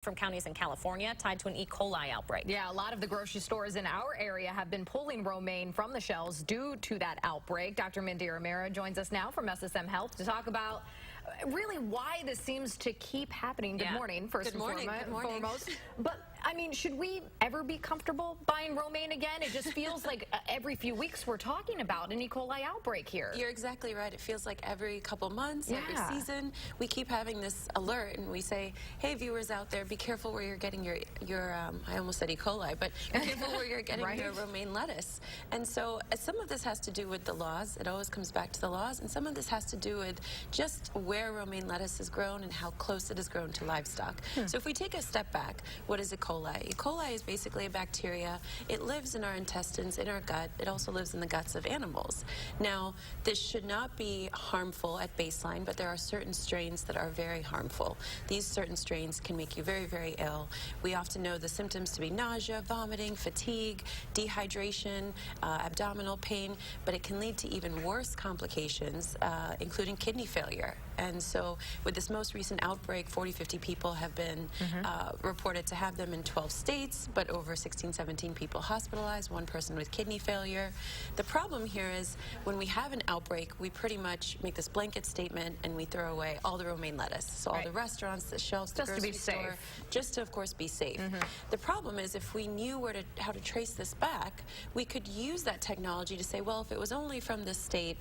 from counties in California tied to an E. coli outbreak. Yeah, a lot of the grocery stores in our area have been pulling romaine from the shelves due to that outbreak. Dr. Mandira Mehra joins us now from SSM Health to talk about really why this seems to keep happening. Good morning, first and foremost. But, I mean, should we ever be comfortable buying romaine again? It just feels like every few weeks we're talking about an E. coli outbreak here. You're exactly right. It feels like every couple months, every season, we keep having this alert and we say, hey, viewers out there, be careful where you're getting your I almost said E. coli, but be careful where you're getting your romaine lettuce. And so some of this has to do with the laws. It always comes back to the laws. And some of this has to do with just where romaine lettuce is grown and how close it is grown to livestock. So if we take a step back, what is E. coli? E. coli is basically a bacteria. It lives in our intestines, in our gut. It also lives in the guts of animals. Now, this should not be harmful at baseline, but there are certain strains that are very harmful. These certain strains can make you very, very ill. We often know the symptoms to be nausea, vomiting, fatigue, dehydration, abdominal pain, but it can lead to even worse complications, including kidney failure. And so with this most recent outbreak, 50 people have been reported to have them in 12 states, but over 17 people hospitalized, one person with kidney failure. The problem here is when we have an outbreak, we pretty much make this blanket statement and we throw away all the romaine lettuce. So all the restaurants, the shelves, the grocery store, just to, of course, be safe. The problem is if we knew how to trace this back, we could use that technology to say, well, if it was only from this state,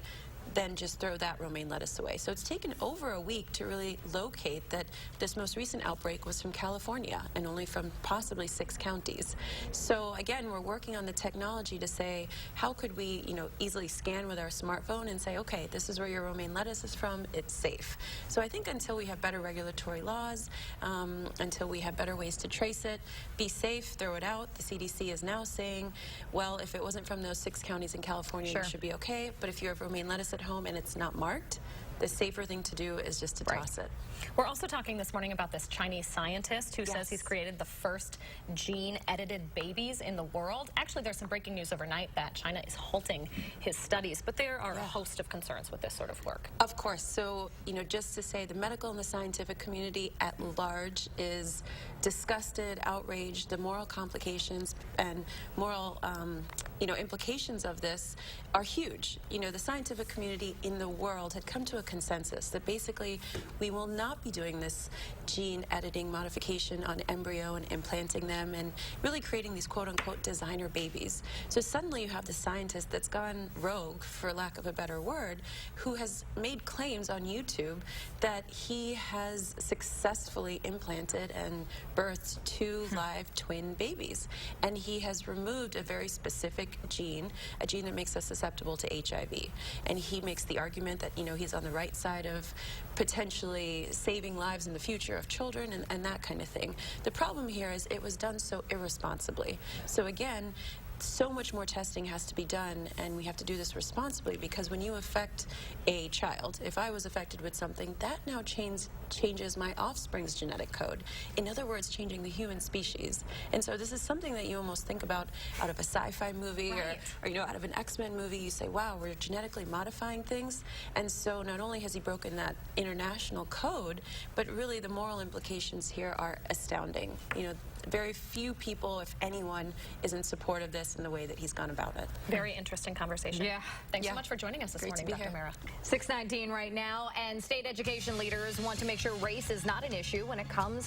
then just throw that romaine lettuce away. So it's taken over a week to really locate that this most recent outbreak was from California and only from possibly 6 counties. So again, we're working on the technology to say, how could we, easily scan with our smartphone and say, okay, this is where your romaine lettuce is from, it's safe. So I think until we have better regulatory laws, until we have better ways to trace it, be safe, throw it out. The CDC is now saying, well, if it wasn't from those 6 counties in California, you should be okay. But if you have romaine lettuce at home and it's not marked, the safer thing to do is just to toss it. We're also talking this morning about this Chinese scientist who says he's created the first gene-edited babies in the world. Actually, there's some breaking news overnight that China is halting his studies, but there are a host of concerns with this sort of work. Of course. So, just to say the medical and the scientific community at large is disgusted, outraged. The moral complications and moral, implications of this are huge. The scientific community in the world had come to a consensus that basically we will not be doing this gene editing modification on embryo and implanting them and really creating these quote-unquote designer babies. So suddenly you have the scientist that's gone rogue, for lack of a better word, who has made claims on YouTube that he has successfully implanted and birthed 2 live twin babies. And he has removed a very specific gene, a gene that makes us susceptible to HIV. And he makes the argument that, he's on the right side of potentially saving lives in the future of children and that kind of thing. The problem here is it was done so irresponsibly. So again, so much more testing has to be done, and we have to do this responsibly, because when you affect a child, if I was affected with something, that now changes my offspring's genetic code. In other words, changing the human species. And so this is something that you almost think about out of a sci-fi movie or out of an X-Men movie. You say, wow, we're genetically modifying things. And so not only has he broken that international code, but really the moral implications here are astounding. Very few people, if anyone, is in support of this in the way that he's gone about it. Very interesting conversation. Thanks so much for joining us this morning, Dr. Mehra. 6:19 right now, and state education leaders want to make sure race is not an issue when it comes